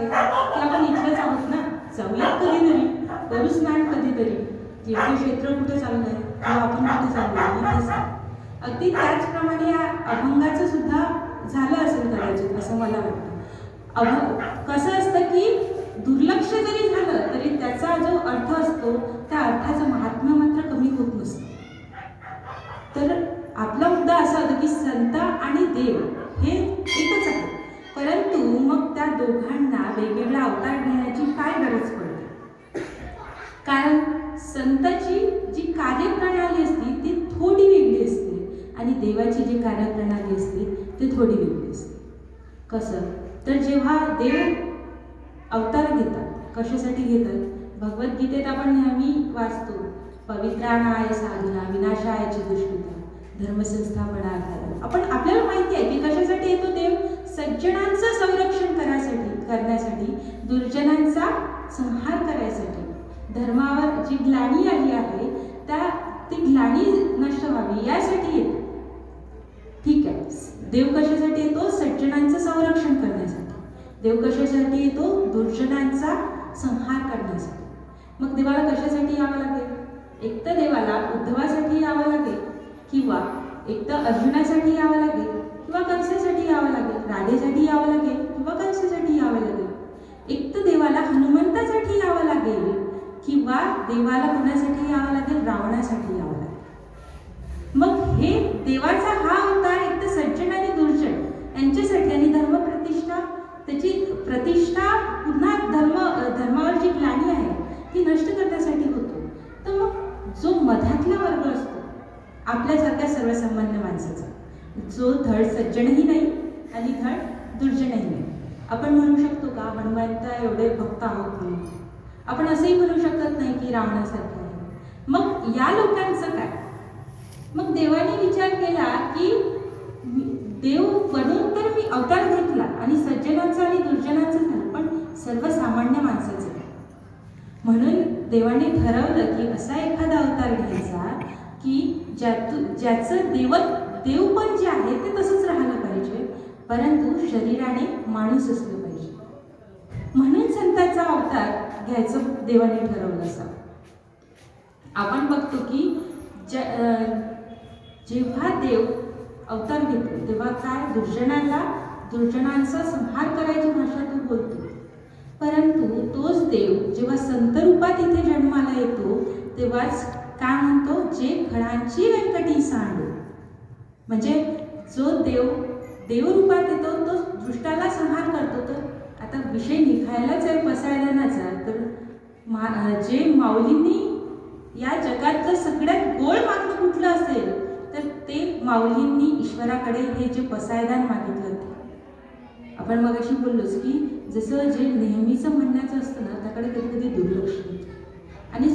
की आपण इथलंच आहोत ना, जाऊयात कधीतरी, करू स्नान कधीतरी, तीर्थक्षेत्र कुठं चाललंय किंवा आपण कुठे चाललोय इथेच. अगदी त्याचप्रमाणे या अभंगाचं सुद्धा झालं असेल कदाचित, असं मला वाटतं. कसं असतं की दुर्लक्ष जरी झालं तरी त्याचा जो अर्थ असतो त्या अर्थाचं महात्म्य मात्र कमी होत नसतं. तर आपला मुद्दा असा होता की संत आणि देव हे एकच आहे, परंतु मग त्या दोघांना वेगवेगळा अवतार घेण्याची काय गरज पडते? कारण संताची जी कार्यप्रणाली असते ती थोडी वेगळी असते आणि देवाची जी कार्यप्रणाली असते ती थोडी वेगळी असते. कसं तर जेव्हा देव अवतार घेतात, कशासाठी घेतात? भगवद्गीतेत आपण नेहमी वाचतो, पवित्राणाय साधना विनाशाय दुष्कृता धर्मसंस्थापनार्थात. आपल्याला माहिती आहे की कशासाठी येतो देव? सज्जनांचं संरक्षण करण्यासाठी, दुर्जनांचा संहार करायसाठी. धर्मावर जी ग्लानी आली आहे ती ग्लानी नष्ट व्हावी यासाठी येतो. ठीक आहे, देव कशासाठी येतो? सज्जनांचं संरक्षण करण्यासाठी. देव कशासाठी येतो? दुर्जनांचा संहार करण्यासाठी. मग देवाला कशासाठी यावं लागेल? एक तर देवाला उद्धवासाठी यावं लागेल, किंवा एक तर अर्जुनासाठी यावं लागेल, किंवा कंसासाठी यावं लागेल, राधेसाठी यावं लागेल, किंवा कंसासाठी यावं लागेल. एक तर देवाला हनुमंतासाठी यावं लागेल, किंवा देवाला कुणासाठी यावं लागेल? रावणासाठी यावं लागेल. मग हे देवाचा हा अवतार एक तर सज्जन आणि दुर्जन यांच्यासाठी, आणि धर्मप्रतिष्ठा, त्याची प्रतिष्ठा पुन्हा धर्मावर जी ग्लानी आहे ती नष्ट करण्यासाठी होतो. तर मग जो मधातला वर्ग असतो आपल्यासारख्या सर्वसामान्य माणसाचा, जो धड सज्जनही नाही आणि धड दुर्जनही नाही. आपण म्हणू शकतो का हनुमंता एवढे भक्त आहोत म्हणून? आपण असंही म्हणू शकत नाही की रावणासारखं आहे. मग या लोकांचं काय? मग देवाने विचार केला की देव बनून तर मी अवतार घेतला आणि सज्जनांचा आणि दुर्जनांचं झालं, पण सर्वसामान्य माणसाचं काय? म्हणून देवाने ठरवलं की असा एखादा अवतार घ्यायचा की ज्याचं देव पण जे आहे ते तसंच राहिलं पाहिजे, परंतु शरीराने माणूस असलं पाहिजे. म्हणून संतांचा अवतार घ्यायचं देवाने ठरवलं असावं. आपण बघतो की जेव्हा देव अवतार घेतो तेव्हा काय? दुर्जनांचा संहार करायची भाषा तो बोलतो. परंतु तोच देव जेव्हा संत रूपात इथे जन्माला येतो तेव्हाच काय म्हणतो? जे खडांची व्यंकटी सांडो. म्हणजे जो देव रूपात येतो तो दृष्टाला संहार करतो. तर आता विषय निघायलाच आहे पसायदानाचा, तर जे माऊलींनी या जगातलं सगळ्यात गोड मागणं कुठलं असेल तर ते माऊलींनी ईश्वराकडे हे जे पसायदान मागितलं ते. आपण मगाशी बोललोच की जसं जे नेहमीचं म्हणण्याचं असतं ना त्याकडे कधी कधी दुर्लक्ष होतं, आणि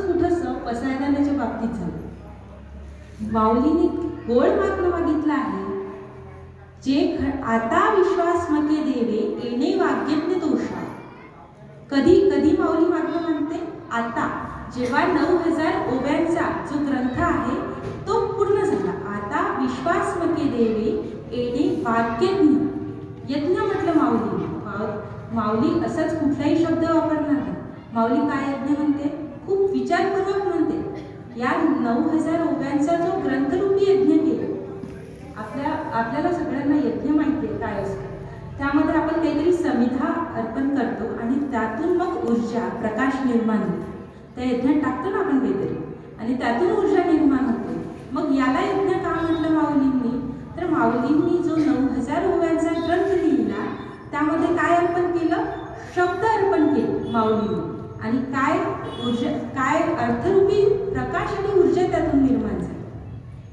कुठंसं पसायदानाच्या बाबतीत झालं. माऊलींनी गोड मागणं मागितलं आहे, जे आता विश्वास मके देवे येणे वाग्यज्ञ दोषा. कधी माऊली मागणं म्हणते? आता, जेव्हा 9000 ओव्यांचा जो ग्रंथ आहे तो पूर्ण झाला. आता विश्वास मके देवे येणे वाग्यज्ञ. यज्ञ म्हटलं माऊली असंच कुठलाही शब्द वापरणार नाही. माऊली काय यज्ञ म्हणते? खूप विचारपूर्वक म्हणते. या 9000 ओव्यांचा जो ग्रंथरूपी यज्ञ केला. आपल्याला सगळ्यांना यज्ञ माहिती आहे काय असतं. त्यामध्ये आपण काहीतरी समिधा अर्पण करतो आणि त्यातून मग ऊर्जा, प्रकाश निर्माण होतो. त्या यज्ञात टाकतो ना आपण काहीतरी आणि त्यातून ऊर्जा निर्माण होते. मग याला यज्ञ का म्हटलं माऊलींनी? तर माऊलींनी जो 9000 ओव्यांचा ग्रंथ लिहिला त्यामध्ये काय अर्पण केलं? शब्द अर्पण केले माऊलींनी, आणि काय अर्थरूपी प्रकाश आणि ऊर्जा त्यातून निर्माण झाली.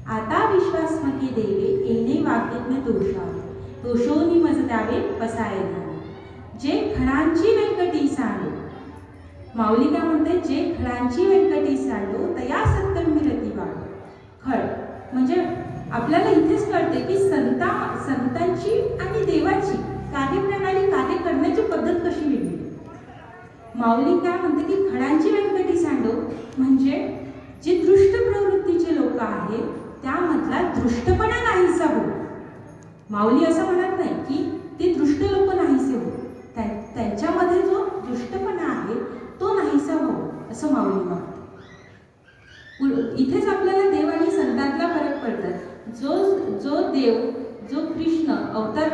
आता विश्वास मके देवे येणे वाग्यज्ञ दोषोनी मज द्यावे पसायदान. जे खणांची व्यंकटी सांडो. माऊली काय म्हणते? जे खडांची व्यंकटी सांडो तया सत्कर्मी मिरती वाढ. खड म्हणजे आपल्याला इथेच कळते की संतांची आणि देवाची कार्यप्रणाली, कार्य करण्याची पद्धत कशी वेगळी. माऊली काय म्हणते की खडांची व्यंकटी सांडो म्हणजे जे दृष्ट प्रवृत्तीचे लोक आहेत त्यामधला दृष्टपणा नाहीसा हो. माऊली असं म्हणत नाही की ते दृष्ट लोक नाहीसे हो,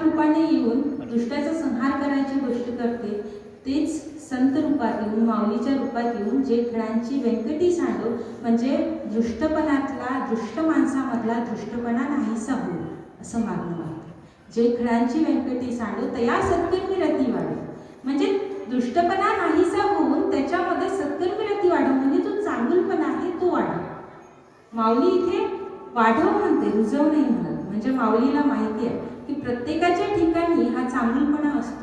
रूपाने येऊन दुष्टाचा संहार करायची गोष्ट करते, तेच संत रूपात येऊन, माऊलीच्या रूपात येऊन जे खळांची व्यंकटी सांडो, म्हणजे दृष्टपणातला, दृष्ट माणसामधला दृष्टपणा नाहीसा होईल असं मागणं मागतं. जे खळांची व्यंकटी सांडो तया सत्कर्मी रती वाढो, म्हणजे दृष्टपणा नाहीसा होऊन त्याच्यामध्ये सत्कर्मी रती वाढव, म्हणजे जो चांगुलपणा आहे तो वाढव. माऊली इथे वाढव म्हणते, रुजव नाही म्हणत. म्हणजे माऊलीला माहिती आहे की प्रत्येकाच्या ठिकाणी हा चांगुलपणा असतोच,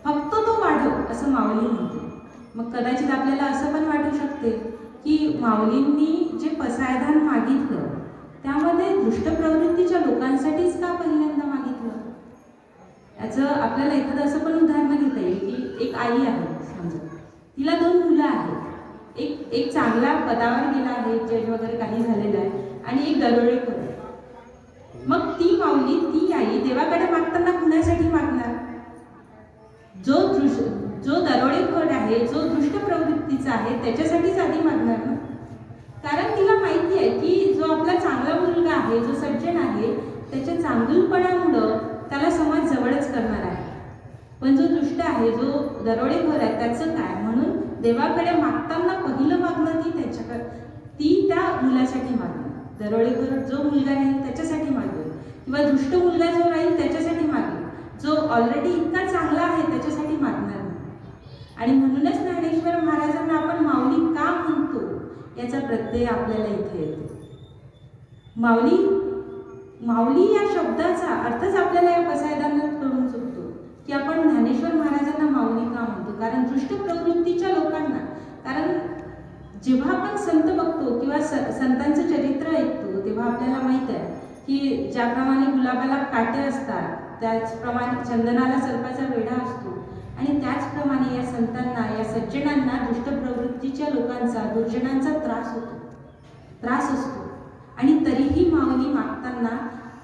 फक्त तो वाढव असं माऊली म्हणते. मग कदाचित आपल्याला असं पण वाटू शकते की माऊलींनी जे पसायदान मागितलं त्यामध्ये दृष्ट प्रवृत्तीच्या लोकांसाठीच का पहिल्यांदा मागितलं. याचं आपल्याला एखादं असं पण उदाहरण घेता येईल की एक आई आहे समजा, तिला 2 मुलं आहेत. एक चांगला पदावर गेला आहे, जज वगैरे काही झालेला आहे, आणि एक दरोडेखोर आहे. मग ती माऊली, ती आई देवाकडे मागताना कुणासाठी मागणार. जो दरोडेखोर आहे, जो दृष्ट प्रवृत्तीचा आहे त्याच्यासाठीच आधी मागणार ना. कारण तिला माहिती आहे की जो आपला चांगला मुलगा आहे, जो सज्जन आहे, त्याच्या चांगुलपणामुळं त्याला समाज जवळच करणार आहे. पण जो दुष्ट आहे, जो दरोडेखोर आहे, त्याचं काय. म्हणून देवाकडे मागताना पहिलं मागणं ती त्या मुलासाठी मागणं. दरोडेखोर जो मुलगा राहील त्याच्यासाठी मागेल, किंवा दुष्ट मुलगा जो राहील त्याच्यासाठी मागेल. जो ऑलरेडी इतका चांगला आहे त्याच्यासाठी मागणार नाही. आणि म्हणूनच ज्ञानेश्वर महाराजांना आपण माऊली का म्हणतो याचा प्रत्यय आपल्याला इथे येतो. माऊली या शब्दाचा अर्थच आपल्याला या पसायदानात कळून चुकतो की आपण ज्ञानेश्वर महाराजांना माऊली का म्हणतो. कारण दृष्ट प्रवृत्तीच्या लोकांना, कारण जेव्हा आपण संत बघतो किंवा संतांचं चरित्र ऐकतो तेव्हा आपल्याला माहीत आहे की ज्याप्रमाणे गुलाबाला काटे असतात, त्याचप्रमाणे चंदनाला सर्पाचा वेढा असतो, आणि त्याचप्रमाणे या संतांना, या सज्जनांना दृष्ट प्रवृत्तीच्या लोकांचा, दुर्जनांचा त्रास असतो. आणि तरीही माऊली मागताना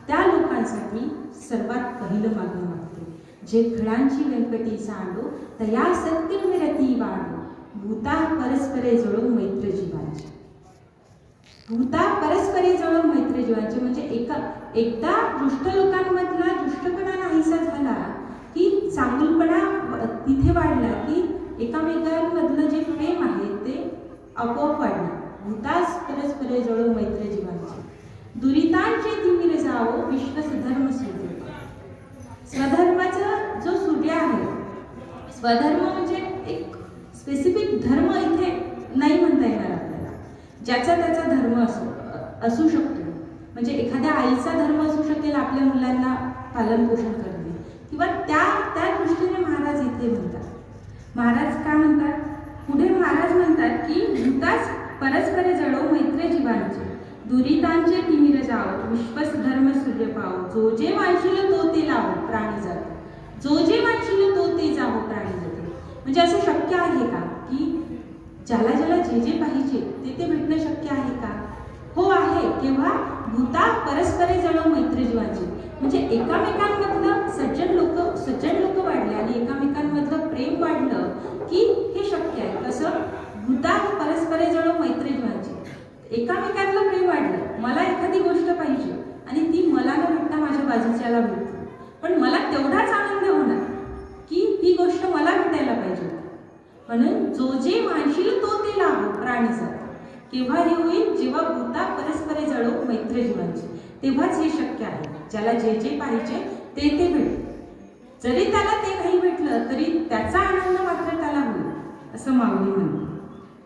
त्या लोकांसाठी सर्वात पहिलं मागणं मागते, जे खळांची व्यंकटी सांडो तया सत्कर्मी रती वाढो, भूता परस्परे जळो मैत्र जीवांची. भूता परस्परे जळो मैत्र जीवांची म्हणजे एकदा दृष्ट लोकांमधला दृष्टपणा नाहीसा झाला की चांगुलपणा तिथे वाढला की एकामेकांमधलं जे प्रेम आहे ते आपोआप वाढणार. भूतास परस्परे जळो मैत्र जीवांची, दुरितांचे तिमिर जावो विश्व स्वधर्म सूर्य. स्वधर्माचा जो सूर्य आहे, स्वधर्म म्हणजे एक स्पेसिफिक धर्म इथे नाही म्हणता येणार आपल्याला. ज्याचा त्याचा धर्म असू शकतो. म्हणजे एखाद्या आईचा धर्म असू शकेल आपल्या मुलांना पालनपोषण करणे, किंवा त्या दृष्टीने महाराज इथे म्हणतात. महाराज काय म्हणतात पुढे. महाराज म्हणतात की भूतास परस्परे जळो मैत्र जीवांचे, दुरितांचे तिमिर जाओ विश्वस धर्म सूर्य पाओ, जो जे वांशिल तो ते लावो प्राणी जाते, जो जे वांशिल तो ते जावो प्राणी जाते. म्हणजे असं शक्य आहे का की ज्याला ज्याला जे पाहिजे ते भेटणं शक्य आहे का. हो आहे. केव्हा. भूता परस्परे जळो मैत्र जीवांची, म्हणजे एकामेकांमधलं सज्जन लोक वाढले आणि एकामेकांमधलं प्रेम वाढलं की हे शक्य आहे. कसं. भूता परस्परे जळो मैत्र जीवांची, एकामेकांतलं प्रेम वाढलं. मला एखादी गोष्ट पाहिजे आणि ती मला न भेटता माझ्या बाजूच्याला भेटते, पण मला तेवढाच आनंद होणार की ती गोष्ट मला भेटायला पाहिजे. म्हणून जो जे मानशील तो ते लाभो प्राणी जातो. केव्हा हे होईल. जेव्हा भूता परस्परे जळो मैत्र जीवांची, तेव्हाच हे शक्य आहे. ज्याला जे पाहिजे ते भेटेल. जरी त्याला ते नाही भेटलं तरी त्याचा आनंद मात्र त्याला होईल असं माऊली म्हणते.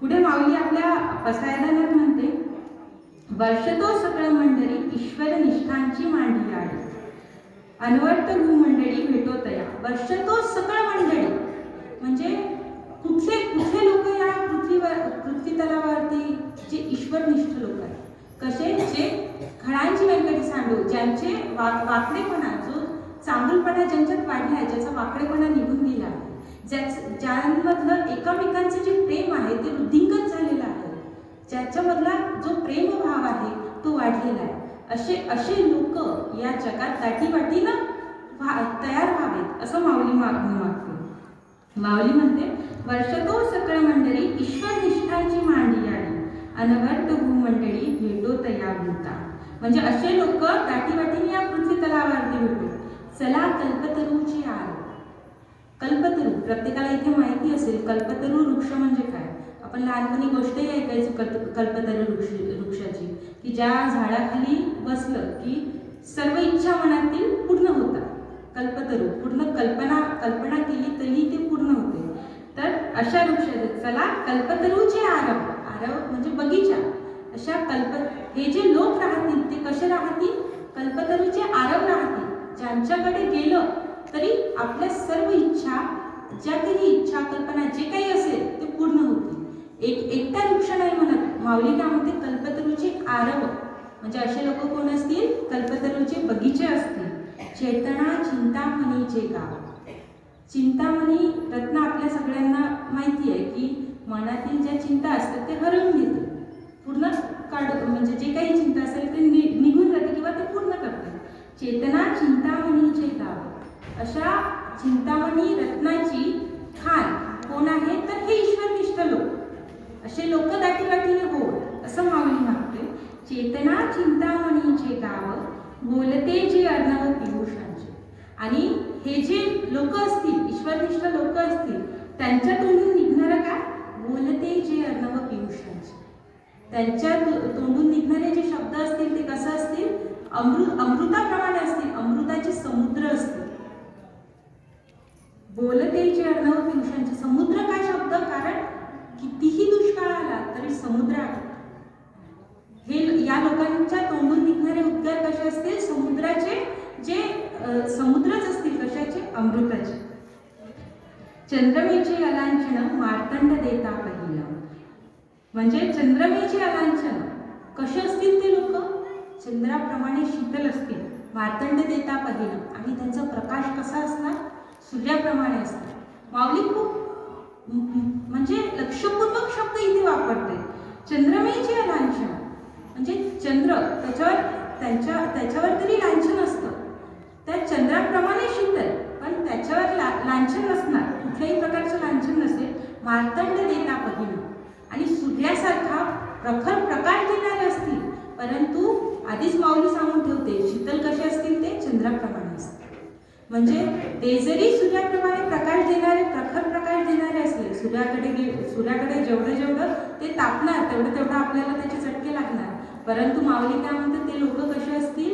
पुढे माऊली आपल्या पसायदानात म्हणते, वर्षतो सकळ मंडळी ईश्वर निष्ठांची मांडी आडी, अनवर्त भूमंडळी भेटो तया. वर्षतो सकळ मंडळी म्हणजे कुठले लोक या पृथ्वी तलावरती जे ईश्वरनिष्ठ लोक आहेत. कसे. जे खळांची व्यंकटी सांडो, ज्यांचे वाकडेपणा, जो चांगुलपणा ज्यांच्यात वाढला आहे, ज्याचा वाकडेपणा निघून गेला आहे, ज्यांमधलं एकमेकांचं जे प्रेम आहे ते वृद्धिंगत झालेलं आहे, ज्याच्यामधला जो प्रेमभाव आहे तो वाढलेला आहे, असे लोक या जगात दाटीवाटीनं तयार व्हावेत असं माऊली मागते. माऊली म्हणते, वर्षतो सकळ मंडळी ईश्वर निष्ठांची मांडी आडी, अनवर्त भूमंडळी भेटो तया भूता. म्हणजे असे लोक दाटीवाटीने या पृथ्वी तलावरती भेटो. चला कल्पतरूची आर. कल्पतरू प्रत्येकाला इथे माहिती असेल कल्पतरू वृक्ष म्हणजे काय. आपण लहानपणी गोष्टही ऐकायचो कल्पतरू वृक्षाची, की ज्या झाडाखाली बसलं की सर्व इच्छा मनातील पूर्ण होतात. कल्पतरू पूर्ण कल्पना केली तरी ते पूर्ण होते. तर अशा वृक्षाचे चला कल्पतरूचे आरव. आरव म्हणजे बगीचा. अशा हे जे लोक राहतील ते कसे राहतील. कल्पतरूचे आरव राहतील, ज्यांच्याकडे गेलं तरी आपल्या सर्व इच्छा, ज्या काही इच्छा कल्पना जे काही असेल ते पूर्ण होतील. एकटा वृक्ष नाही म्हणत माऊली, काय म्हणते कल्पतरूचे आरव. म्हणजे असे लोक कोण असतील. कल्पतरूचे बगीचे असतील. चेतना चिंतामणीचे गाव. चिंतामणी रत्न आपल्या सगळ्यांना माहिती आहे की मनातील ज्या चिंता असतात ते हरवून घेते, पूर्ण म्हणजे जे काही चिंता असेल ते निघून जाते किंवा ते पूर्ण करते. चेतना चिंतामणीचे गाव. अशा चिंतामणी रत्नाची खाण कोण आहे तर हे ईश्वरनिष्ठ लोक. असे लोक दाटीवाटीने हो असं माऊली मागते. चेतना चिंतामणीचे गाव बोलते जे अर्णव पियुषांचे. आणि हे जे लोक असतील ईश्वरनिष्ठ लोक असतील त्यांच्या तोंडून निघणारं काय. बोलते जे अर्णव पियुषांचे. त्यांच्या तोंडून निघणारे जे शब्द असतील ते कसं असतील. अमृताप्रमाणे असतील. अमृताचे समुद्र असतील. बोलते जे अर्णव पियुषांचे. समुद्र काय शब्द. कारण कितीही दुष्काळ आला तरी समुद्र आहे. हे या लोकांच्या तोंडून निघणारे उद्गार कसे असतील. समुद्राचे जे समुद्रच असतील. कशाचे. अमृताचे. चंद्रमेचे अलांछन मार्तंड देता पहिला. म्हणजे चंद्रमेचे अलांछन कसे असतील ते लोक. चंद्राप्रमाणे शीतल असतील. मार्तंड देता पहिला. आणि त्यांचा प्रकाश कसा असणार. सूर्याप्रमाणे असणार. माऊली खूप म्हणजे लक्षपूर्वक शब्द इथे वापरते. चंद्रमेचे लांछन म्हणजे चंद्र त्याच्यावर तरी लांछन असतं. त्या चंद्राप्रमाणे शीतल पण त्याच्यावर लांछन नसणार. कुठल्याही प्रकारचं लांछन नसेल. मार्तंड देता पहिलं. आणि सूर्यासारखा प्रखर प्रकाश देणारे असतील. परंतु आधीच माऊली सांगून ठेवते शीतल कसे असतील ते चंद्राप्रमाणे असतील. म्हणजे ते जरी सूर्याप्रमाणे प्रकाश देणारे प्रखर प्रकाश देणारे असले. सूर्याकडे जेवढं ते तापणार तेवढं आपल्याला त्याचे चटके लागणार. परंतु माऊली काय म्हणते ते लोक कसे असतील.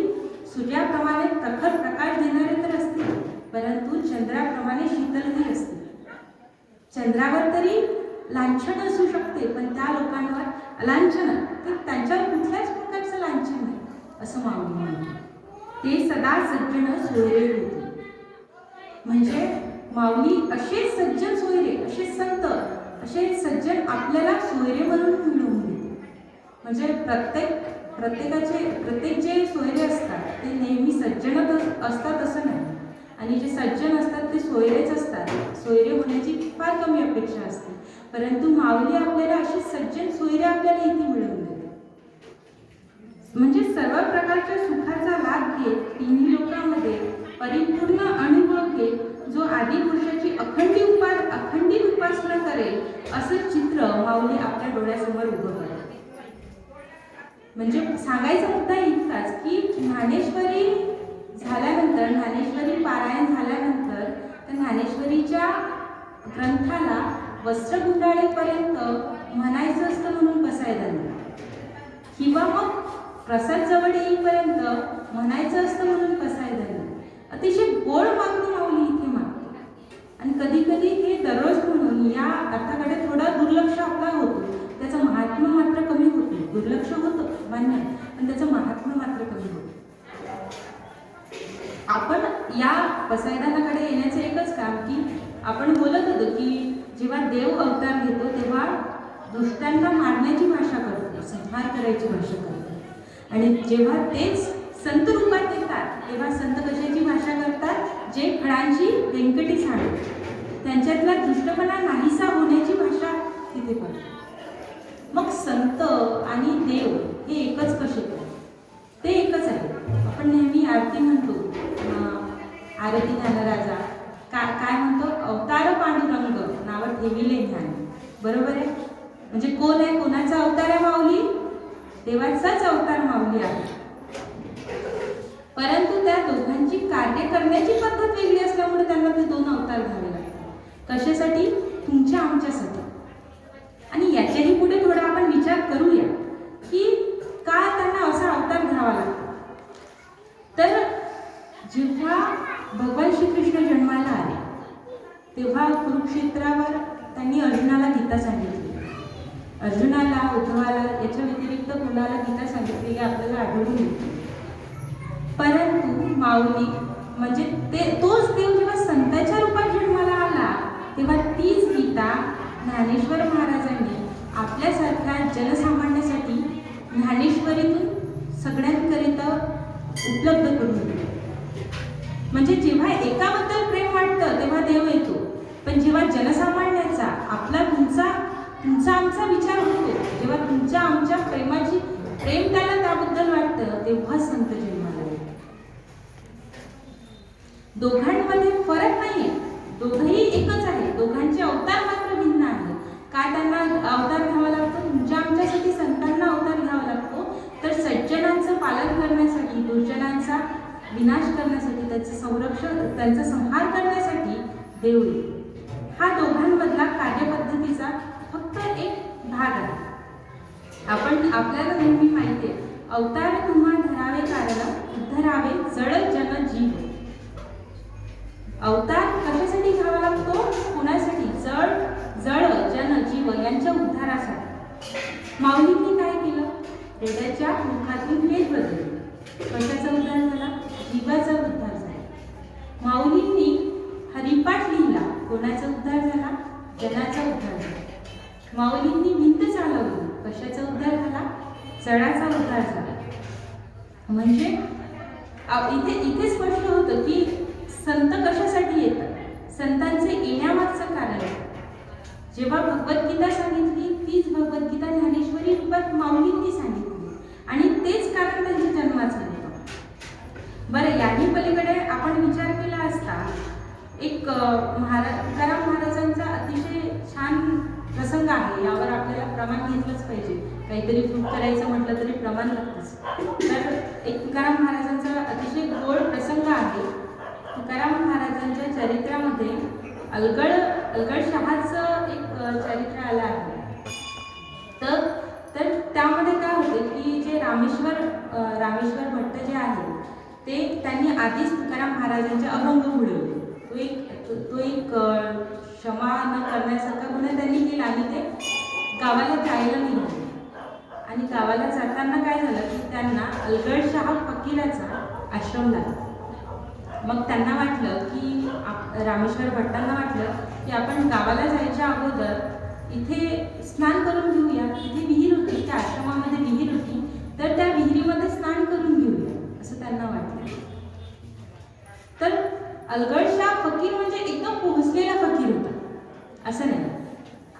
सूर्याप्रमाणे प्रखर प्रकाश देणारे तर असतील परंतु चंद्राप्रमाणे शीतलही असतील. चंद्रावर तरी लांछन असू शकते पण त्या लोकांवर अलांछन ते त्यांच्यावर कुठल्याच प्रकारचं लांछन नाही असं माऊली म्हणते. ते सदा सज्जन सोयरे होते. म्हणजे माऊली असे सज्जन सोयरे असे संत असे सज्जन आपल्याला सोयरे म्हणून मिळवून देते. म्हणजे प्रत्येक जे सोयरे असतात ते नेहमी सज्जनच असतात असं नाही. आणि जे सज्जन असतात ते सोयरेच असतात. सोयरे होण्याची फार कमी अपेक्षा असते. परंतु माऊली आपल्याला अशी सज्जन सोयरे आपल्याला इथे मिळवून देते. म्हणजे सर्व प्रकारच्या सुखाचा लाभ घेत तिन्ही लोकांमध्ये परिपूर्ण अनुभव घेत जो आदिपुरुषाची अखंडित उपासना करेल असं चित्र माऊली आपल्या डोळ्यासमोर उभं करते. म्हणजे सांगायचा मुद्दा इतकाच की ज्ञानेश्वरी झाल्यानंतर ज्ञानेश्वरी पारायण झाल्यानंतर त्या ज्ञानेश्वरीच्या ग्रंथाला वस्त्रगुंडाळीपर्यंत म्हणायचं असतं म्हणून पसायदांनी किंवा मग प्रसाद जवळ येईपर्यंत म्हणायचं असतं म्हणून पसायदांनी अतिशय गोड मागणी माऊली इथे मागते. आणि कधी कधी हे दररोज म्हणून या अर्थाकडे थोडा दुर्लक्ष आपला होतो. त्याचं महात्म्य मात्र कमी होते. दुर्लक्ष होतं मान्य पण त्याचं महात्म्य मात्र कमी होतं. आपण या पसायदानाकडे येण्याचं एकच काम की आपण बोलत होतो की जेव्हा देव अवतार घेतो तेव्हा दुष्टांना मारण्याची भाषा करतो, संहार करायची भाषा करतो. आणि जेव्हा तेच संत रूपात येतात तेव्हा संत कशाची भाषा करतात. जे फळांची व्यंकटी सांगतात त्यांच्यातला दुष्टपणा नाहीसा होण्याची भाषा तिथे करतात. मग संत आणि देव हे एकच कसे ते एकच आहे. आपण नेहमी आरती म्हणतो आरती ज्ञानराजा काय म्हणतो अवतार पांडुरंग नाव ठेविले ज्ञान. बरोबर आहे. म्हणजे कोण आहे कोणाचा अवतार आहे माऊली. देवाचाच अवतार माऊली आहे. परंतु त्या दोघांची कार्य करण्याची पद्धत वेगळी असल्यामुळे त्यांना ते दोन अवतार घ्यावे लागतात. कशासाठी? तुमच्या आमच्यासाठी. आणि याच्याही पुढे थोडा आपण विचार करूया की का त्यांना असा अवतार घ्यावा लागतो. तर जेव्हा भगवान श्रीकृष्ण जन्माला आले तेव्हा कुरुक्षेत्रावर त्यांनी अर्जुनाला गीता सांगितली. अर्जुनाला, उद्धवाला याच्या व्यतिरिक्त कोणाला गीता सांगितलेली आपल्याला आढळून येते. परंतु माऊली म्हणजे तोच देव जेव्हा संतांच्या रूपात जन्माला आला तेव्हा तीच गीता ज्ञानेश्वर महाराजांनी आपल्यासारख्या जनसामान्यासाठी ज्ञानेश्वरीतून सगळ्यांकरिता उपलब्ध करून दिली. म्हणजे जेव्हा एकाबद्दल प्रेम वाटतं तेव्हा देव येतो, पण जेव्हा जनसामान्याचा आपला तुमचा आमचा विचार होतो, जेव्हा तुमच्या आमच्या प्रेम त्याला त्याबद्दल वाटतं तेव्हा संत जन्माला येतो. दोघांमध्ये फरक नाहीये, दोघंही एकच आहे, दोघांचे अवतार मात्र भिन्न आहे. काय त्यांना अवतार घ्यावा लागतो? तुमच्या आमच्यासाठी संतांना अवतार घ्यावा लागतो, तर सज्जनांचं पालन करण्यासाठी, दुर्जनांचा विनाश करण्यासाठी, त्याचं संरक्षण, त्यांचा संहार करण्यासाठी देव येतो. हा दोघांमधला कार्यपद्धतीचा फक्त एक भाग आहे. आपल्याला नेहमी माहिती आहे, अवतार तुम्हा धरावे कारण उद्धरावे जळ जन जीव. अवतार कशासाठी घ्यावा लागतो? कुणासाठी? जळ जन जीव यांच्या उद्धारासाठी. माऊलींनी काय केलं? रेड्याच्या मुखातून वेद बदलले. कशाचा उद्धार झाला? जीवाचा उद्धार झाला. माऊलींनी हरिपाठ लिहिला. कोणाचा उद्धार झाला? जनाचा उद्धार झाला. माऊलींनी भिंत चालवली. कशाचा उद्धार झाला? जळाचा उद्धार झाला. म्हणजे इथे स्पष्ट होतं की संत कशासाठी येतात, संतांचे येण्यामागचं कारण. जेव्हा भगवद्गीता सांगितली तीच भगवद्गीता ज्ञानेश्वरी रूपात माऊलींनी सांगितली आणि तेच कारण त्यांच्या जन्माचं होतं. बरं, याही पलीकडे आपण विचार केला असता एक तुकाराम महाराजांचा अतिशय छान प्रसंग आहे. यावर आपल्याला प्रमाण घेतलंच पाहिजे. काहीतरी प्रूफ करायचं म्हटलं तरी प्रमाण लागतंच. तर एक तुकाराम महाराजांचा अतिशय गोड प्रसंग आहे. तुकाराम महाराजांच्या चरित्रामध्ये अलगडशहाचं एक चरित्र आलं आहे. तर त्यामध्ये काय होतं की जे रामेश्वर भट्ट जे आहे ते त्यांनी आधीच तुकाराम महाराजांचे अभंग घडवले. तो एक क्षमा न करण्यासारखा गुन्हा त्यांनी केला आणि ते गावाला जायला निघाले. आणि गावाला जाताना काय झालं की त्यांना अलगडशहा फकीराचा आश्रम लागला. मग त्यांना वाटलं की रामेश्वर भट्टांना वाटलं की आपण गावाला जायच्या अगोदर इथे स्नान करून घेऊया. इथे विहीर होती, त्या आश्रमामध्ये विहीर होती, तर त्या विहिरीमध्ये स्नान करून घेऊया असं त्यांना वाटलं. तर अलगडशहा फकीर म्हणजे एकदम पोहोचलेला फकीर होता असं नाही.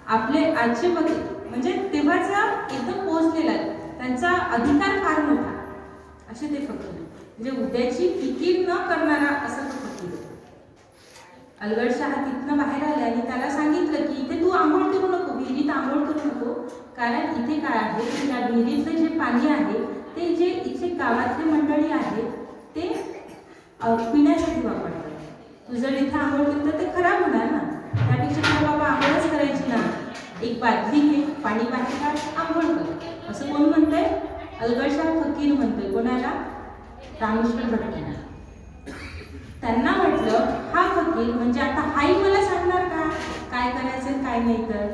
आपले आजचे फकीर म्हणजे तेव्हाचा एकदम पोहोचलेला, त्यांचा अधिकार फार मोठा असे ते फकीर. म्हणजे उद्याची फिकीर न करणारा असं तो फकीर. अलगडशहा तिथनं बाहेर आले आणि त्याला सांगितलं की इथे तू आंघोळ करू नको, विहिरीत आंघोळ करू नको, कारण इथे काय आहे की या विहिरीतलं जे पाणी आहे ते जे इथे गावातले मंडळी आहेत ते पिण्यासाठी वापरतात. तू जर इथे आंघोळ केलं तर ते खराब होणार ना. त्यापेक्षा तुला बाबा आंघोळच करायची ना, एक बादली घे, पाणी बाहेर काढ, आंघोळ कर. असं कोण म्हणतंय? अलगडशहा फकीर म्हणतोय. कोणाला? रामेश्वर भट्टांना. त्यांना वाटलं हा फकीर म्हणजे आता हाही मला सांगणार का काय करायचं काय नाही. तर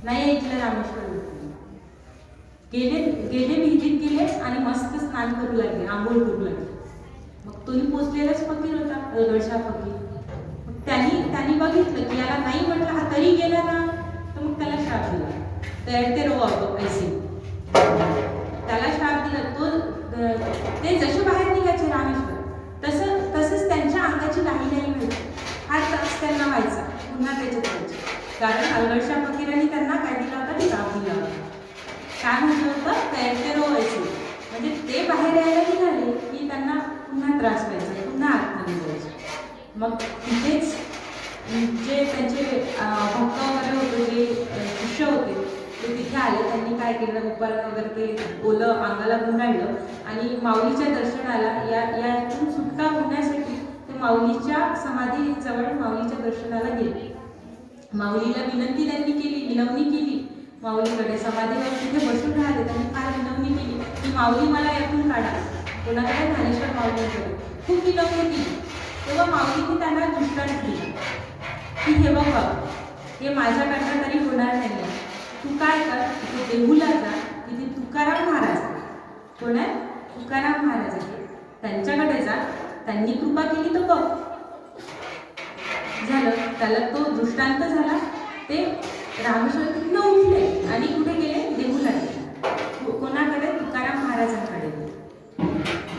नाही ऐकलं रामेश्वर भट्टांनी. गेले विहिरीत गेले आणि मस्त स्नान करू लागले, आंघोळ करू लागले. मग तोही पोचलेलाच फकीर होता, अलगडशहा फकीर. मग त्यांनी बघितलं की याला नाही म्हटलं हा तरी गेला ना, तर मग त्याला श्राप दिला. तैरते रहो आप ऐसे. त्याला श्राप दिला. ते जसे बाहेर निघायचे रामेश्वर तसंच त्यांच्या अंगाची लाही व्हायची. हा त्रास त्यांना व्हायचा, पुन्हा त्याच्यात व्हायचे. कारण अलगडशहा फकीरांनी त्यांना काय दिला होता? श्राप दिला होता. काय म्हटलं होतं? तैरते रहो ऐसे. म्हणजे ते बाहेर यायला निघाले की त्यांना पुन्हा त्रास व्हायचा, पुन्हा आतमध्ये जायचे. मग तिथेच जे त्यांचे भक्त वगैरे होते, जे शिष्य होते, ते तिथे आले. त्यांनी काय केलं, उपारण वगैरे ते ओलं अंगाला गुंडाळलं आणि माऊलीच्या दर्शनाला यातून सुटका होण्यासाठी ते माऊलीच्या समाधीजवळ माऊलीच्या दर्शनाला गेले. माऊलीला विनंती त्यांनी केली, विनवणी केली माऊलीकडे. समाधीवर तिथे बसून राहिले. त्यांनी फार विनवणी केली की माऊली मला यातून काढा. कोणाकडे? ज्ञानेश्वर माऊलीकडे खूप विनवणी केली. तेव्हा माऊलीने त्यांना दृष्टांत दिला की हे बघ बाबा, हे माझ्याकडनं तरी होणार नाही आहे. तू काय कर, तिथे देहूला जा. तिथे तुकाराम महाराज, कोण आहे? तुकाराम महाराज आहे, त्यांच्याकडे जा. त्यांनी कृपा केली तर बघ. झालं, त्याला तो दृष्टांत झाला. ते रामेश्वर तिथनं उठले आणि कुठे गेले? देहूला गेले. कोणाकडे? तुकाराम महाराजांकडे.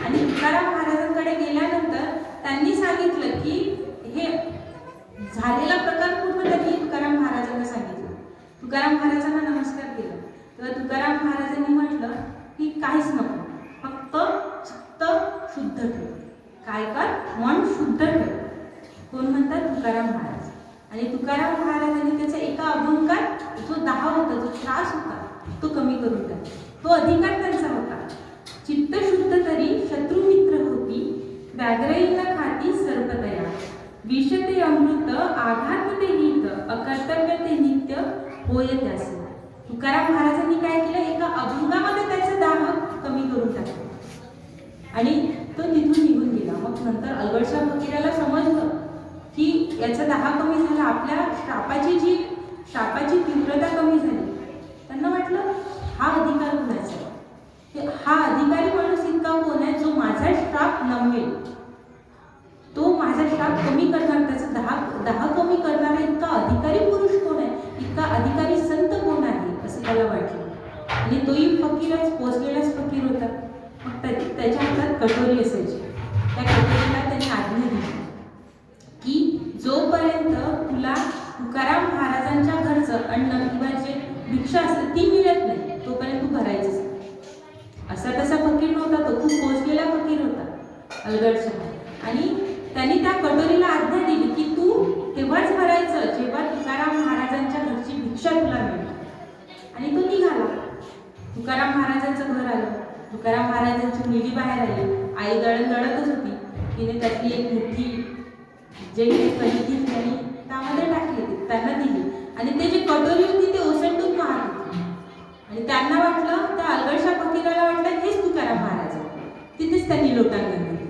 आणि तुकाराम महाराजांकडे गेल्यानंतर त्यांनी सांगितलं की हे झालेला प्रकार पूर्ण त्यांनी तुकाराम महाराजांना सांगितलं. तुकाराम महाराजांना नमस्कार केला. तेव्हा तुकाराम महाराजांनी म्हटलं की काहीच नको, फक्त चित्त शुद्ध ठेव. काय कर? मन शुद्ध ठेव. कोण म्हणतात? तुकाराम महाराज. आणि तुकाराम महाराजांनी त्याचा एका अभंगात जो 10 होता, जो त्रास होता, तो कमी करून टाकला. तो अधिकार त्यांचा होता. चित्त शुद्ध तरी शत्रू मित्र होती, व्याघ्रईला खाती सर्पतया. विषते अमृत आघात ते हित, अकर्तव्य ते नित्य होय त्यासे. तुकाराम महाराजांनी काय केलं? एका अभंगामध्ये त्याचं दाह कमी करून टाकलं आणि तो तिथून निघून गेला. मग नंतर अलगडशा फकीराला समजलं की याचा दाह कमी झाला, आपल्या शापाची तीव्रता कमी झाली. त्यांना वाटलं हा अधिकार कोणाचा? हा अधिकारी माणूस इतका कोण आहे जो माझा श्राप नमवेल, तो माझा श्राप कमी करणार, त्याचा दाह कमी करणारा इतका अधिकारी पुरुष कोण आहे, इतका अधिकारी संत कोण आहे, असं त्याला वाटलं. आणि तोही फकीरच, पोचलेलाच फकीर होता. मग त्याच्या हातात कटोरी असायची. त्या कटोरीला त्यांनी आज्ञा दिली की जोपर्यंत तुला तुकाराम महाराजांच्या घरचं अन्न किंवा जे भिक्षा असते ती मिळत नाही, तोपर्यंत तू भरायचंच. असा तसा फकीर नव्हता तो, खूप पोचलेला फकीर होता अलगडचा. आणि त्यांनी त्या कटोरीला आज्ञा दिली की तू तेव्हाच भरायचं जेव्हा तुकाराम महाराजांच्या घरची भिक्षा तुला मिळेल. आणि तो निघाला. तुकाराम महाराजांचं घर आलं. तुकाराम महाराजांची मुलगी बाहेर आली. आई दळतच होती. तिने त्यातली एक मोठी जे कलिती त्यांनी त्यामध्ये टाकली, त्यांना दिली. आणि ते जे कटोरी होती ते ओसंडून वाहत होती. आणि त्यांना वाटलं, त्या अलगडशा फकीराला वाटलं हेच तुकाराम महाराज आहे. तिथेच त्यांनी लोटांगण दिली.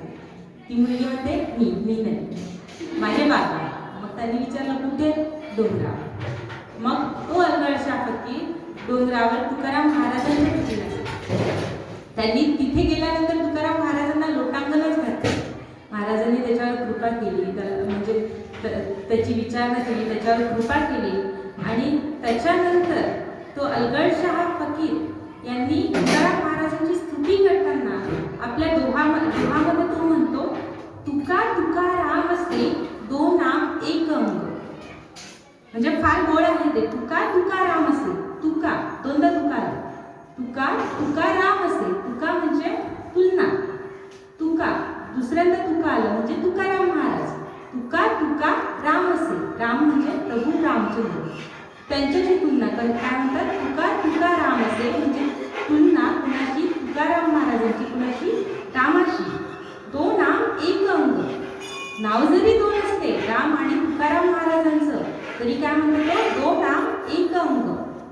ती मुलगी म्हणते मी नाही, माझे बाबा. मग त्यांनी विचारलं कुठे? डोंगरावर. मग तो अलगडशा फकीर डोंगरावर तुकाराम महाराजांच्या भेटीला. त्यांनी तिथे गेल्यानंतर तुकाराम महाराजांना लोटांगणच घातलं. महाराजांनी त्याच्यावर कृपा केली, म्हणजे त्याची विचारणा केली, त्याच्यावर कृपा केली. आणि त्याच्यानंतर तो अलगडशा फकीर यांनी तुकाराम महाराजांची स्तुती करताना आपल्या दोहामध्ये तो म्हणतो, तुका तुका राम असे दो नाम एक अंग. म्हणजे फार गोड आहे ते. तुका तुका राम असे, तुका दोनदा तुकार, तुका तुका राम असे. तुका म्हणजे तुलना, तुका दुसऱ्यांदा तुका आलं म्हणजे तुकाराम महाराज. तुका तुका राम असे, राम म्हणजे प्रभू रामचंद्र, त्यांच्याशी तुलना काय म्हणतात? तुका तुका राम असे म्हणजे तुलना कुणाची? तुकाराम महाराजांची कुणाशी? रामाशी. दो नाम एक अंग. नाव जरी दोन असते राम आणि तुकाराम महाराजांचं, तरी काय म्हणतो? दो नाम एक अंग.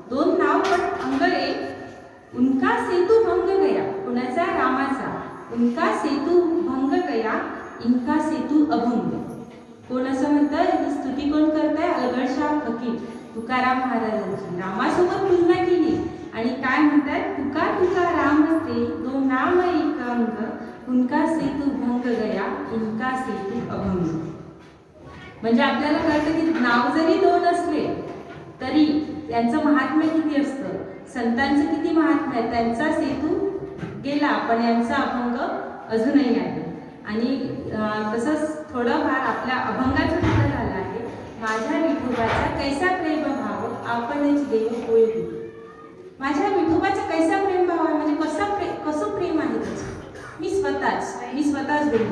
दोन नाव पण अंग एक. उनका सेतू भंग गया. कुणाचा? रामाचा. उनका सेतू भंग गया, इनका सेतू अभंग. कोण असं म्हणतं? ही स्तुती कोण करताय? अलगडशा फकीर तुकाराम महाराजांची. रामासोबत तुलना केली आणि काय म्हणतात? तुका तुका राम असे दो नाम एक अंग, उनका सेतू भंग गया, इनका सेतू अभंग. म्हणजे आपल्याला कळतं की नाव जरी दोन असले तरी यांचं महात्म्य किती असतं, संतांचं किती महात्म्य आहे. त्यांचा सेतू गेला पण यांचा अभंग अजूनही आहे. आणि तसंच थोडंफार आपल्या अभंगाचं सुद्धा झालं आहे. माझ्या विठोबाचा कैसा प्रेम भाव, आपणच देव होय. माझ्या विठोबाचा कैसा प्रेम भाव आहे म्हणजे कसं प्रेम आहे त्याचं. मी स्वतःच देव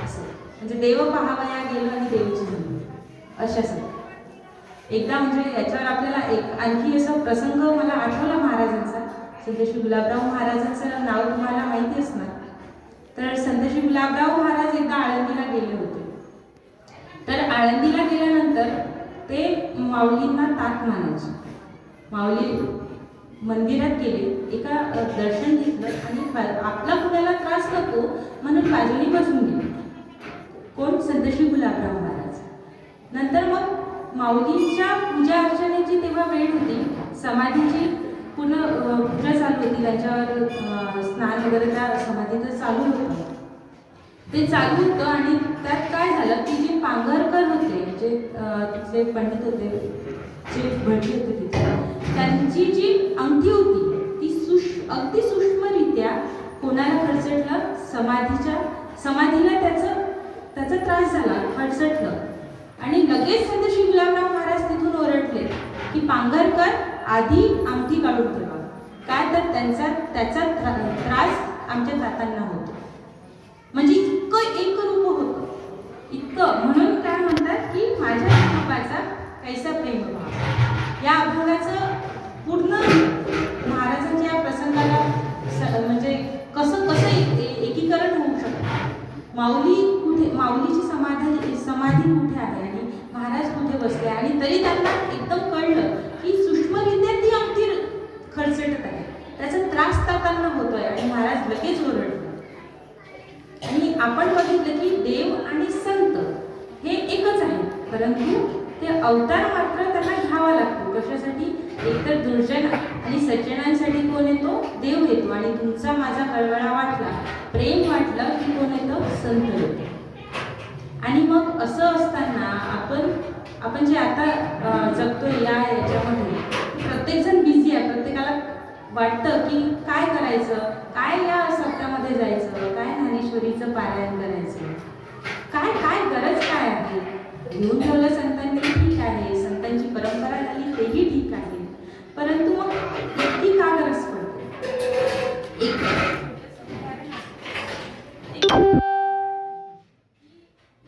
असं. म्हणजे देव पाहावया गेलो आणि देवची जन्म अशासाठी. एकदा म्हणजे याच्यावर आपल्याला एक आणखी असा प्रसंग मला आठवला महाराजांचा. संत श्री गुलाबराव महाराजांचं नाव तुम्हाला माहिती असणार. तर संत श्री गुलाबराव महाराज एकदा आळंदीला गेले होते. तर आळंदीला गेल्यानंतर ते माऊलींना ताक मानायचे. माऊली मंदिरात गेले, एका दर्शन घेतलं आणि आपला कुणाला त्रास नको म्हणून बाजूने बसून गेले. कोण? संत श्री गुलाबराव महाराज. नंतर मग माऊलींच्या पूजा अर्चनेची तेव्हा वेळ होती. समाधीची पूर्ण पूजा चालू होती, त्यांच्यावर स्नान वगैरे त्या समाधीचं चालू होतं. ते चालू होतं आणि त्यात काय झालं की जे पांघरकर होते, जे तिथले पंडित होते, जे भटजी होते तिथे, त्यांची जी अंगठी होती ती अगदी सूक्ष्मरित्या कोणाला खरचटलं, समाधीला त्याचा त्रास झाला, खरचटलं. आणि लगेच संत श्री गुलाबराव महाराज तिथून ओरडले की पांघरकर आधी अंगठी काढून ठेवा, काय तर त्याचा त्रास आमच्या दातांना होतो. म्हणजे इतकं एकरूप होतं, इतकं. म्हणून काय म्हणतात की माझ्या कुटुंबाचा कैसा प्रेम भाव. या अभंगाचं पूर्ण महाराजांच्या या प्रसंगाला म्हणजे कसं एकीकरण होऊ शकतं. माऊलीची समाधी कुठे आहे आणि महाराज कुठे बसले, आणि तरी त्यांना एकदम कळलं की सूक्ष्मरित्या ती अंगठी खरचटत आहे, त्याचा त्रास तातांना होतोय आणि महाराज लगेच ओरडले. आणि आपण बघितलं की देव आणि संत हे एकच आहे, परंतु ते अवतार मात्र त्यांना घ्यावा लागतो. कशासाठी? एकतर दुर्जन आणि सज्जनांसाठी कोण येतो? देव येतो. आणि तुमचा माझा कळवळा वाटला, प्रेम वाटलं की कोण येतो? संत येतो. आणि मग असं असताना आपण जे आता जगतोय याच्यामध्ये प्रत्येकजण बिझी आहे. प्रत्येकाला वाटतं की काय करायचं, काय या सप्ताहामध्ये जायचं, काय ज्ञानेश्वरीचं पारायण करायचं, काय गरज काय आहे. घेऊन ठेवलं संतांनी, ठीक आहे, संतांची परंपरा झाली तेही ठीक आहे, परंतु मग इतकी का गरज पडते?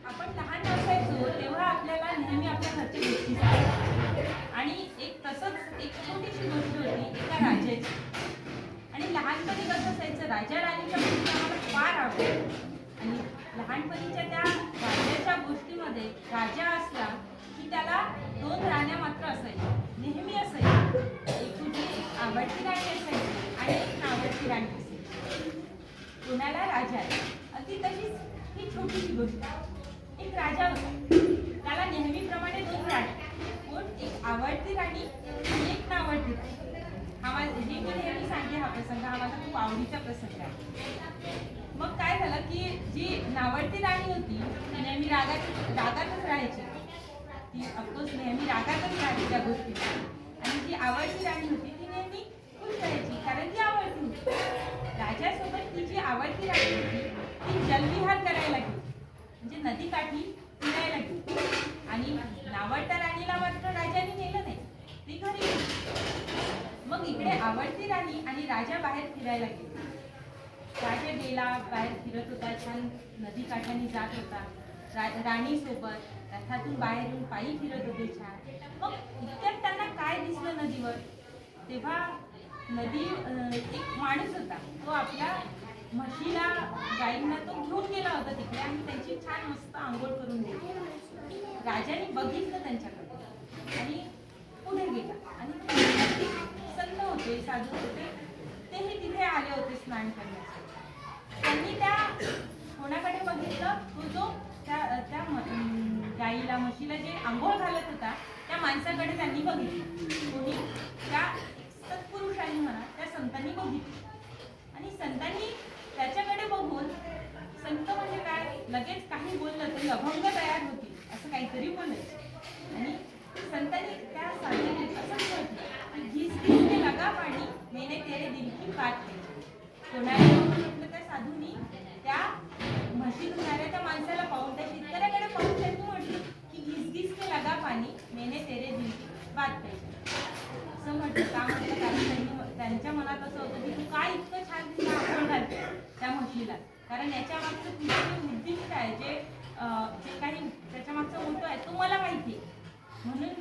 आपण लहान असायचो तेव्हा आपल्याला नेहमी आपल्या घरच्या गोष्टी आणि तसंच एक छोटीशी गोष्ट होती एका राजाची. आणि लहानपणी कसं असायचं, राजा राणीच्या गोष्टी आम्हाला फार आवडतात. आणि लहानपणीच्या त्या राजाच्या गोष्टीमध्ये राजा असला की त्याला 2 राण्या मात्र असायच्या, नेहमी असायच्या. एक तुझी आवडती राणी असायची आणि एक नावडती राणी असायची. कोणाला? राजा. अगदी तशीच ही छोटीशी गोष्ट. एक राजा होता, त्याला नेहमीप्रमाणे 2 राण्या. कोण? एक आवडती राणी आणि एक नावडती राणी. ही पण नेहमी सांगते हा प्रसंग, हा माझा खूप आवडीचा प्रसंग आहे. मग काय झालं की जी नावडती राणी होती ती नेहमी रागातच राहायची. ती ऑफकोर्स नेहमी रागातच राहायची त्या गोष्टीत. आणि जी आवडती राणी होती ती नेहमी खुश राहायची, कारण ती आवडती होती. राजासोबत ती जी आवडती राणी होती ती जलविहार करायला गेली, म्हणजे नदीकाठी फिरायला गेली. आणि नावडत्या राणीला मात्र राजाने नेलं नाही, ती घरी गेली. मग इकडे आवडती राणी आणि राजा बाहेर फिरायला गेले. राजा गेला, बाहेर फिरत होता, छान नदीकाठाने जात होता. राणी सोबत रथातून बाहेर येऊन पायी फिरत होते छान. मग इतक्यात त्यांना काय दिसलं नदीवर? तेव्हा नदी एक माणूस होता, तो आपल्या म्हशीला, गाईंना तो घेऊन गेला होता तिकडे आणि त्यांची छान मस्त आंघोळ करून दिली. राजाने बघितलं त्यांच्याकडे आणि पुढे गेला. आणि संत होते, साधू होते, तेही तिथे आले होते स्नान करण्यासाठी. त्यांनी त्या कोणाकडे बघितलं? तो जो त्या गाईला, म्हशीला जे आंघोळ घालत होता त्या माणसाकडे त्यांनी बघितलं. कोणी? त्या सत्पुरुषांनी म्हणा, त्या संतांनी बघितलं. आणि संतांनी त्याच्याकडे बघून, संत म्हणजे काय, लगेच काही बोललं तरी अभंग तयार होतील असं काहीतरी बोलायचं. आणि संतांनी त्या साधूने असं म्हटलं, घिस घिस के लगा पाणी, मैंने तेरे दिल की बात कही. कोणाला म्हटलं? त्या साधूनी त्या म्हशी धुणाऱ्या त्या माणसाला पाहून, त्या शेतकऱ्याकडे पाहून त्यांनी म्हटलं की घिस घिस के लगा पाणी, मैंने तेरे दिल की बात कही. असं म्हटलं का? म्हटलं कारण त्यांच्या मनात असं होतं की तू काय इतकं छान तिला आंघोळ घालते त्या म्हशीला, कारण याच्या मागचं तुझं उद्दिष्ट आहे, जे काही त्याच्या मागचा मोठं आहे तो मला माहिती आहे. म्हणून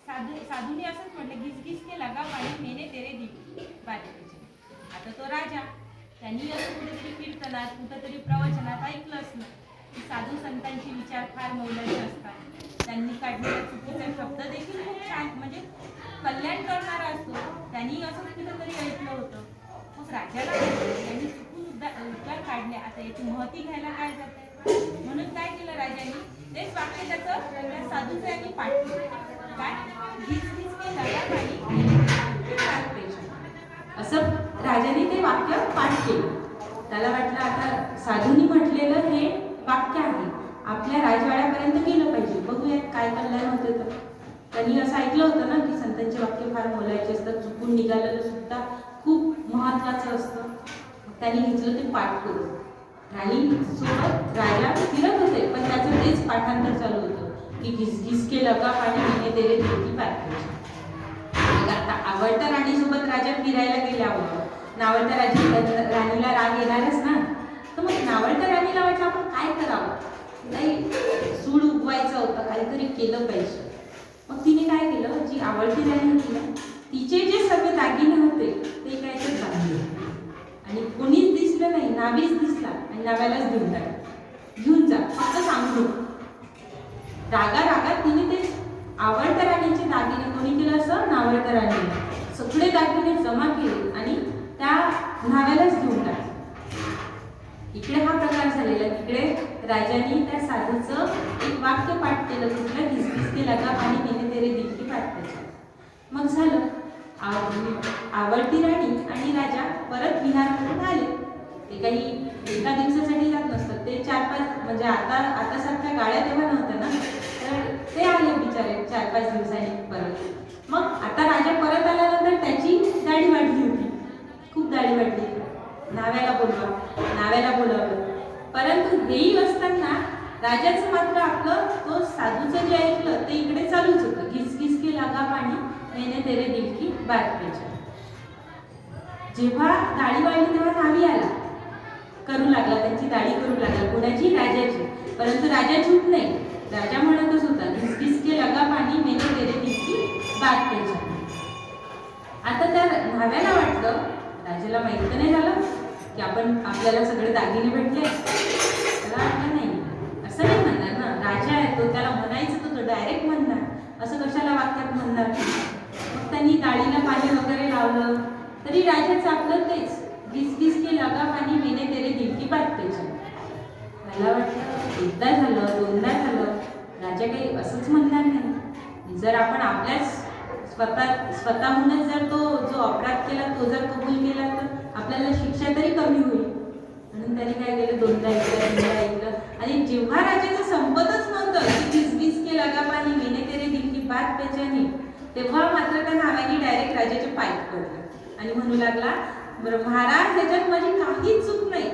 साधूने असंच म्हटलं, घिस घिस के लगा पाणी मेने तेरे दिल बातमीचे. आता तो राजा त्यांनी असं कुठेतरी कीर्तनात कुठेतरी प्रवचनात ऐकलंच ना की साधू संतांचे विचार फार मौल्याचे असतात. त्यांनी काढलेला चुकीचा शब्द देखील खूप छान म्हणजे कल्याण करणारा असतो. त्यांनी असंच कुठेतरी ऐकलं होतं. मग राजाला त्यांनी चुकून उद्गार काढले. आता याची महती घ्यायला काय जाते, म्हणून काय केलं राजाने, तेच वाक्य त्याचं त्या साधूचं यांनी पाठ केलं. काय, घिस घिस के लगा पाणी असं राजाने ते वाक्य पाठ केलं. त्याला वाटलं आता साधूंनी म्हटलेलं हे वाक्य आहे, आपल्या राजवाड्यापर्यंत गेलं पाहिजे, बघूयात काय कल्याण होतं. तर त्यांनी असं ऐकलं होतं ना की संतांचे वाक्य फार मोलायचे असतात, चुकून निघालेलं सुद्धा खूप महत्त्वाचं असतं. त्यांनी घेतलं ते पाठ करून. राणी सोबत राजा फिरत होते, पण त्याचं तेच पाठांतर चालू होतं की घिस घिस के लगा पाणी मेने तेरे दिल की बात केली. आता आवडत्या राणीसोबत राजा फिरायला गेल्यावर नावडत्या राणीला राग येणारच ना. तर मग नावडत्या राणीला वाटलं आपण काय करावं, काही सूड उगवायचं होतं, काहीतरी केलं पाहिजे. मग तिने काय केलं, जी आवडती राणी होती ना तिचे जे सगळे दागिने होते ते काय तर बांधले आणि कोणीच दिसलं नाही, नावीच दिसला आणि नाव्यालाच देऊन टाकलं, घेऊन जा फक्त सांगू. रागात तिने ते आवडत्या राणीचे दागिने, कोणी केलं असं, नावडत्या राणीने सगळे दागिने जमा केले आणि त्या न्हाव्यालाच घेऊन टाकले. इकडे हा प्रकार झालेला, तिकडे राजाने त्या साधूचं एक वाक्य पाठ केलं, कुठलं, घिस घिस के लगा पाणी मेने तेरे दिल की बात केली. मग झालं, आवडती राणी आणि राजा परत विहारातून आले. ते काही एका दिवसासाठी जात नसतात, ते 4-5 म्हणजे आता सारख्या गाड्या तेव्हा नव्हत्या ना, तर ते आले बिचारे 4-5 दिवसांनी परत. मग आता राजा परत आल्यानंतर त्याची दाढी वाढली होती, खूप दाढी वाढली. नाव्याला बोलवलं. परंतु हेही असताना राजाचं मात्र आपलं तो साधूचं जे ऐकलं ते इकडे चालूच होतं, घिस घिस के लगा पाणी मेने तेरे दिल की बात केली. जेव्हा दाढी वाढली तेव्हा नावी आला, करू लागला, त्यांची दाढी करू लागला, कोणाची, राजाची. परंतु राजा चूप नाही, राजा म्हणतच होता, घिस घिस के लगा पाणी मेने तेरे दिल की बात केली. आता त्या न्हाव्याला वाटलं, राजाला माहित नाही झालं की आपल्याला सगळे दागिने भेटले. त्याला वाटलं नाही, असं नाही म्हणणार ना, राजा आहे तो, त्याला म्हणायचं तो डायरेक्ट म्हणणार, असं कशाला वाक्यात म्हणणार. मग त्यांनी दाढीला पाणी वगैरे लावलं तरी राजाचं आपलं तेच, घिस घिस के लगा पाणी मेने तेरे दिल की बात केली. मला वाटलं एकदा झालं, दोनदा झालं, राजा काही असंच म्हणणार नाही. जर आपण आपल्याच स्वतःहूनच जर तो जो अपराध केला तो जर कबूल केला तर आपल्याला शिक्षा तरी कमी होईल. म्हणून त्याने काय केलं, दोनदा ऐकलं आणि जेव्हा राजाचं संपतच नव्हतं की घिस घिस के लगा पाणी मेने तेरे दिल की बात पेचानी, तेव्हा मात्र त्या नावाने डायरेक्ट राजाचे पाय पडले आणि म्हणू लागला, बरं महाराज, ह्याच्यात माझी काहीच चूक नाही,